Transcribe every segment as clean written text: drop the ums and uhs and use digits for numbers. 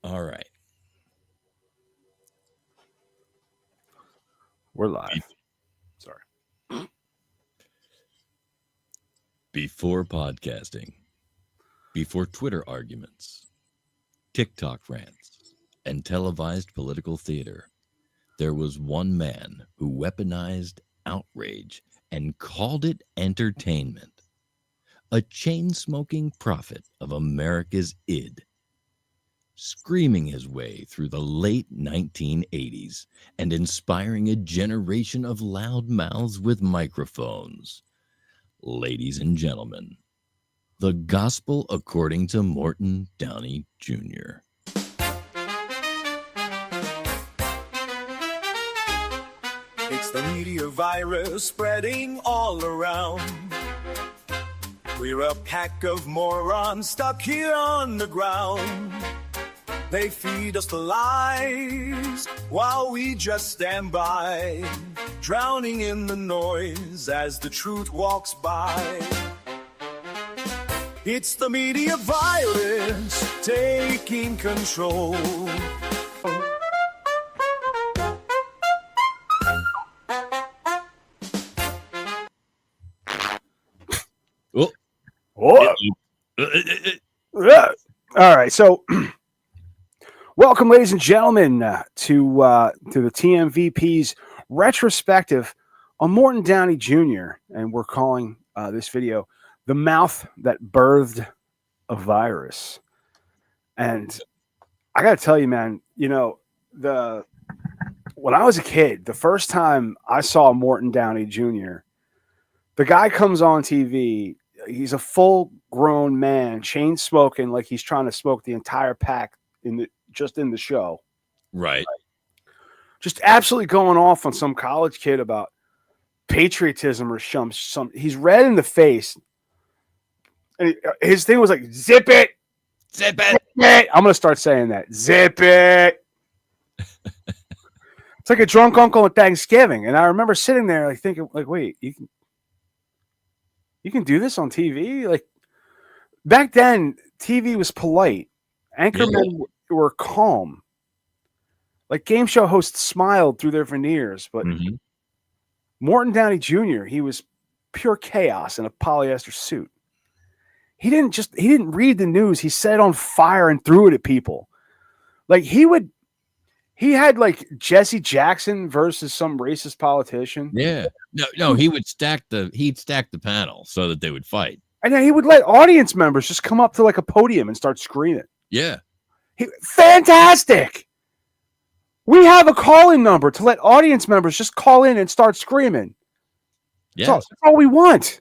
All right. We're live. Sorry. Before podcasting, before Twitter arguments, TikTok rants, and televised political theater, there was one man who weaponized outrage and called it entertainment. A chain smoking prophet of America's id, screaming his way through the late 1980s and inspiring a generation of loudmouths with microphones. Ladies and gentlemen, the Gospel according to Morton Downey Jr. It's the media virus spreading all around. We're a pack of morons stuck here on the ground. They feed us the lies while we just stand by, drowning in the noise as the truth walks by. It's the media virus taking control. Oh, Oh. Yeah. All right. So, welcome, ladies and gentlemen, to the TMVP's retrospective on Morton Downey Jr. And we're calling this video "The Mouth That Birthed a Virus." And I got to tell you, man, when I was a kid, the first time I saw Morton Downey Jr., the guy comes on TV. He's a full-grown man, chain smoking like he's trying to smoke the entire pack in the show. right. Just absolutely going off on some college kid about patriotism or some. He's red in the face, and his thing was like, "Zip it, Zip it. zip it." I'm gonna start saying that. Zip it. It's like a drunk uncle at Thanksgiving, and I remember sitting there like thinking, like, "Wait, you can do this on TV?" Like back then, TV was polite. Anchormen were calm. Like game show hosts smiled through their veneers, but Mhm. Morton Downey Jr., he was pure chaos in a polyester suit. He didn't read the news. He set it on fire and threw it at people. Like he had like Jesse Jackson versus some racist politician. Yeah. No, he'd stack the panel so that they would fight. And then he would let audience members just come up to like a podium and start screaming. Yeah. Fantastic. We have a call-in number to let audience members just call in and start screaming. Yes. That's all we want.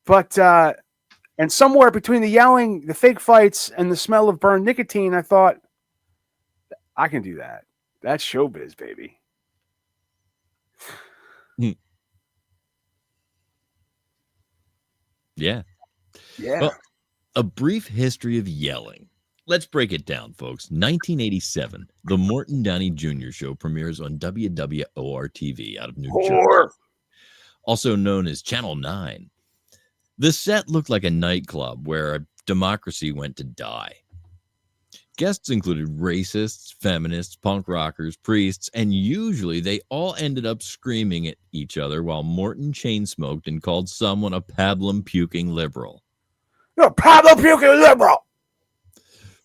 But and somewhere between the yelling, the fake fights, and the smell of burned nicotine, I thought, I can do that. That's showbiz, baby. Yeah. Yeah. Well, a brief history of yelling. Let's break it down, folks. 1987, the Morton Downey Jr. show premieres on WWOR-TV out of New Jersey, also known as Channel 9. The set looked like a nightclub where a democracy went to die. Guests included racists, feminists, punk rockers, priests, and usually they all ended up screaming at each other while Morton chain smoked and called someone a pablum-puking liberal. You're a pablum-puking liberal.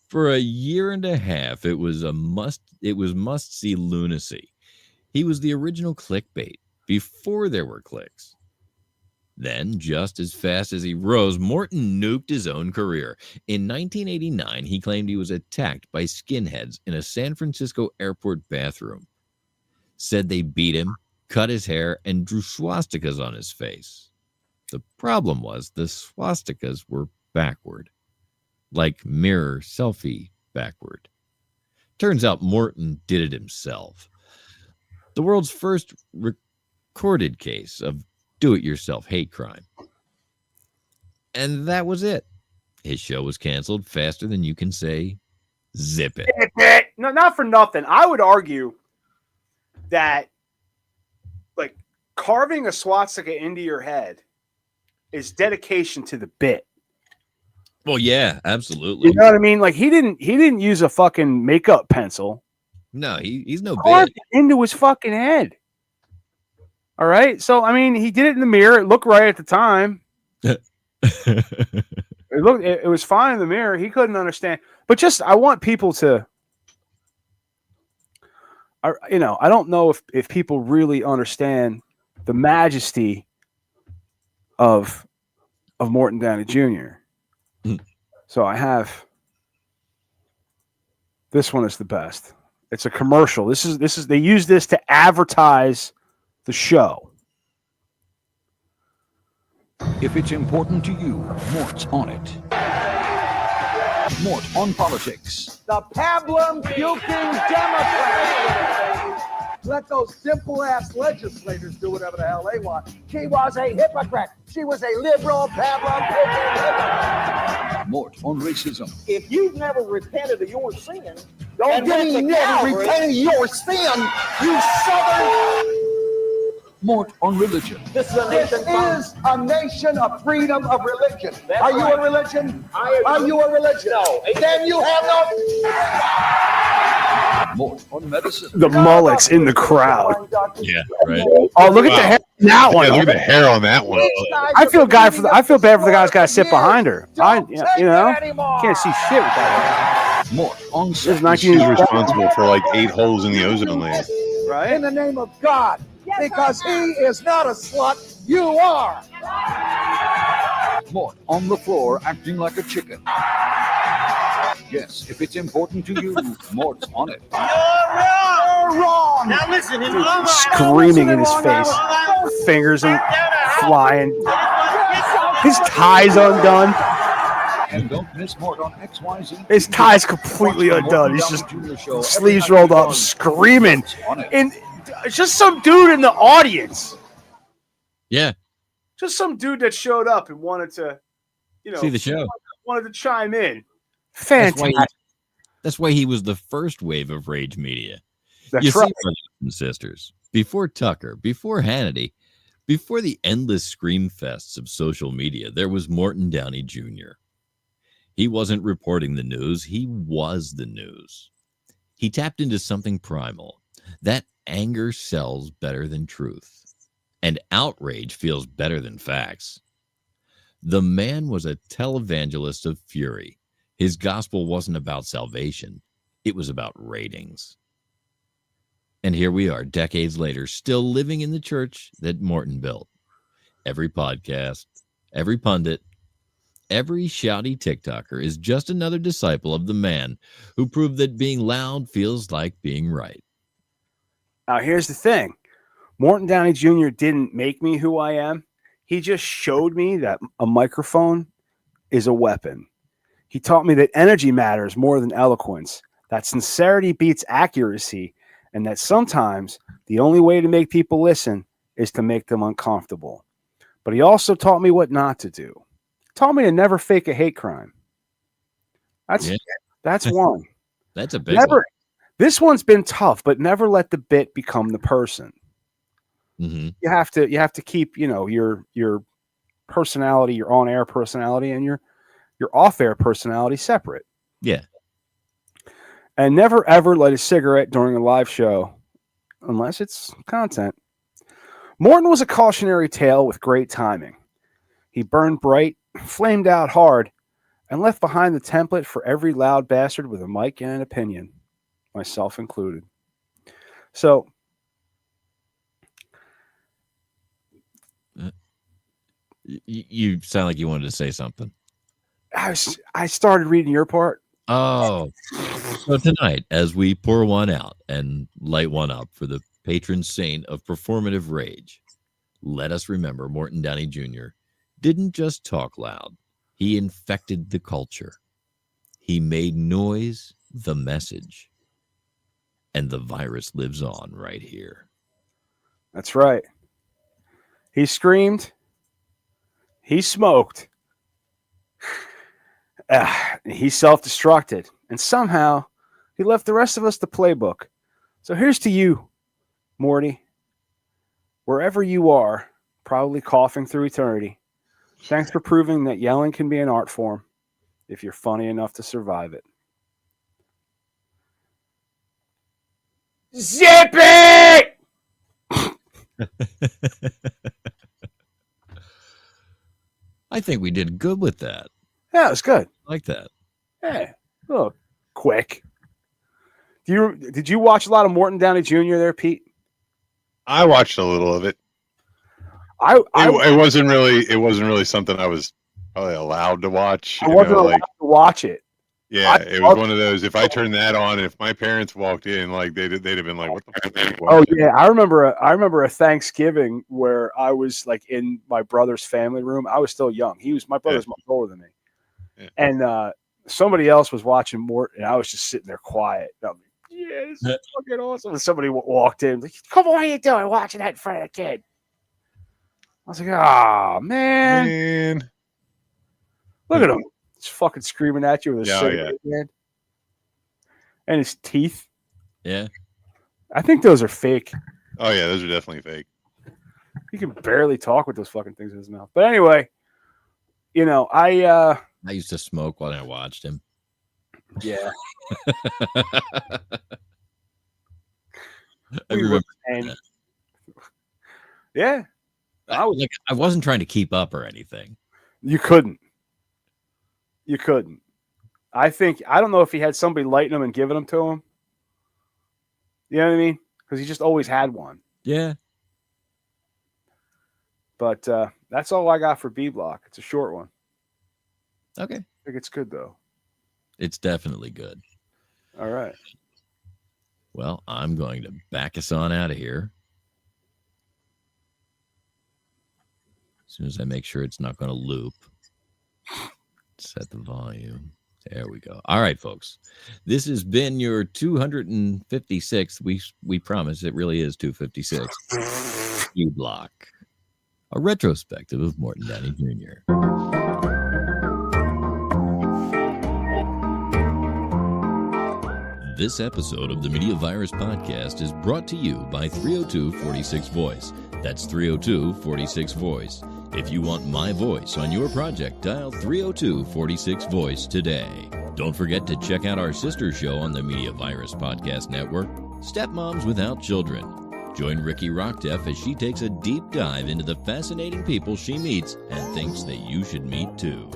For a year and a half, it was must-see lunacy. He was the original clickbait before there were clicks. Then, just as fast as he rose, Morton nuked his own career. In 1989, he claimed he was attacked by skinheads in a San Francisco airport bathroom. Said they beat him, cut his hair, and drew swastikas on his face. The problem was the swastikas were backward. Like mirror selfie backward. Turns out Morton did it himself. The world's first recorded case of do-it-yourself hate crime. And that was it. His show was canceled faster than you can say, zip it. Zip it. No, not for nothing. I would argue that like carving a swastika into your head is dedication to the bit. Well, yeah, absolutely. You know what I mean? Like he didn't use a fucking makeup pencil. No, he's no Carved bitch. it into his fucking head. All right. So I mean, he did it in the mirror. It looked right at the time. It was fine in the mirror. He couldn't understand. But just I want people to I don't know if people really understand the majesty of Morton Downey Jr. So I have this one is the best. It's a commercial. This is they use this to advertise the show. If it's important to you, Mort's on it. Mort on politics. The pablum puking Democrats. Let those simple-ass legislators do whatever the hell they want. She was a hypocrite. She was a liberal pablum puking hypocrite. Mort on racism. If you've never repented of your sin, Don't give me never repent of your sin, you southern. Mort on religion. this is a nation of freedom of religion. Are you a religion? Are you a religion? No. Then you have no. Mort on medicine. The mullets in the crowd. Yeah, right. Oh, look at the hair on that one. Yeah, look at the hair on that one. I feel bad for the guy's got to sit behind her. Can't see shit with that. Mort on This is sex. She's 19 responsible for like 8 holes in the ozone layer. right? In the name of God. Because he is not a slut, you are. Mort on the floor acting like a chicken. Yes, if it's important to you, Mort's on it. You're wrong. Now listen, Screaming in his face, fingers and flying. His tie's undone. And don't miss Mort on XYZ. His tie's completely undone. He's just sleeves rolled up, screaming. And it's just some dude in the audience. Yeah, Just some dude that showed up and wanted to, see the show. wanted to chime in. That's Fantastic. why he was the first wave of rage media. That's You right. see, brothers and sisters, before Tucker, before Hannity, before the endless scream fests of social media, there was Morton Downey Jr. He wasn't reporting the news. He was the news. He tapped into something primal. That anger sells better than truth, and outrage feels better than facts. The man was a televangelist of fury. His gospel wasn't about salvation. It was about ratings. And here we are, decades later, still living in the church that Morton built. Every podcast, every pundit, every shouty TikToker is just another disciple of the man who proved that being loud feels like being right. Now, here's the thing. Morton Downey Jr. didn't make me who I am. He just showed me that a microphone is a weapon. He taught me that energy matters more than eloquence, that sincerity beats accuracy, and that sometimes the only way to make people listen is to make them uncomfortable. But he also taught me what not to do. Taught me to never fake a hate crime. That's one. That's a big one. This one's been tough, but never let the bit become the person. Mm-hmm. You have to keep, your personality, your on-air personality, and your off-air personality separate. Yeah. And never ever light a cigarette during a live show, unless it's content. Morton was a cautionary tale with great timing. He burned bright, flamed out hard, and left behind the template for every loud bastard with a mic and an opinion, myself included. So, you sound like you wanted to say something. I started reading your part. Oh, so tonight, as we pour one out and light one up for the patron saint of performative rage, let us remember Morton Downey Jr. didn't just talk loud. He infected the culture. He made noise the message. And the virus lives on right here. That's right. He screamed. He smoked. He self-destructed. And somehow, he left the rest of us the playbook. So here's to you, Morty. Wherever you are, probably coughing through eternity. Thanks for proving that yelling can be an art form. if you're funny enough to survive it. Zip it! I think we did good with that. Yeah, it's good. I like that. Yeah, a little quick. Did you watch a lot of Morton Downey Jr. there, Pete? I watched a little of it. It wasn't really something I was probably allowed to watch. I wasn't allowed to watch it. Yeah, it was one of those. If I turned that on, and if my parents walked in, like they'd have been like, "What the fuck are you Oh watching?" yeah, I remember a Thanksgiving where I was like in my brother's family room. I was still young. My brother's much older than me, and somebody else was watching Morton, and I was just sitting there quiet. I'm like, yeah, this is fucking awesome. And somebody walked in, like, "Come on, what are you doing watching that in front of the kid?" I was like, "Ah, man, look at him." He's fucking screaming at you with a cigarette in his hand. And his teeth. Yeah. I think those are fake. Oh, yeah, those are definitely fake. He can barely talk with those fucking things in his mouth. But anyway, I used to smoke while I watched him. Yeah. I remember yeah. I wasn't trying to keep up or anything. You couldn't. I don't know if he had somebody lighting them and giving them to him. You know what I mean? Because he just always had one. Yeah. But that's all I got for B Block. It's a short one. Okay. I think it's good, though. It's definitely good. All right. Well, I'm going to back us on out of here. As soon as I make sure it's not going to loop. Set the volume. There we go. All right, folks. This has been your 256th. We promise it really is 256. U Block. A retrospective of Morton Downey Jr. This episode of the Media Virus Podcast is brought to you by 302-46 Voice. That's 302-46 Voice. If you want my voice on your project, dial 302-46 Voice today. Don't forget to check out our sister show on the Media Virus Podcast Network, Stepmoms Without Children. Join Ricky Rockdef as she takes a deep dive into the fascinating people she meets and thinks that you should meet too.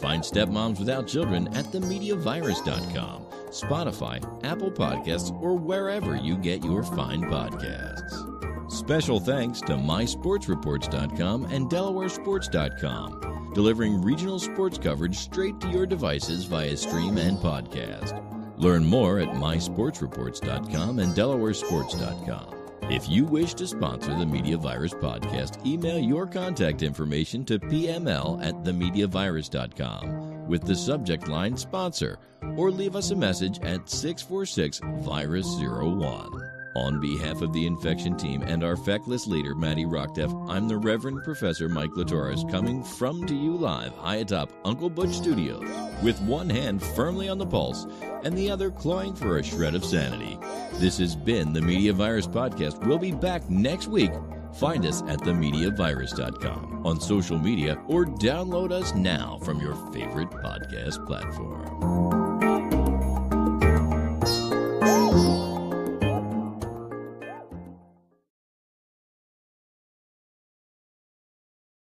Find Stepmoms Without Children at themediavirus.com, Spotify, Apple Podcasts, or wherever you get your fine podcasts. Special thanks to mysportsreports.com and delawaresports.com, delivering regional sports coverage straight to your devices via stream and podcast. Learn more at mysportsreports.com and delawaresports.com. If you wish to sponsor the Media Virus Podcast, email your contact information to pml@themediavirus.com with the subject line sponsor, or leave us a message at 646-VIRUS01. On behalf of the infection team and our feckless leader, Matty Rockdef, I'm the Reverend Professor Mike Litoris, coming to you live high atop Uncle Butch Studios, with one hand firmly on the pulse and the other clawing for a shred of sanity. This has been the Media Virus Podcast. We'll be back next week. Find us at themediavirus.com, on social media, or download us now from your favorite podcast platform.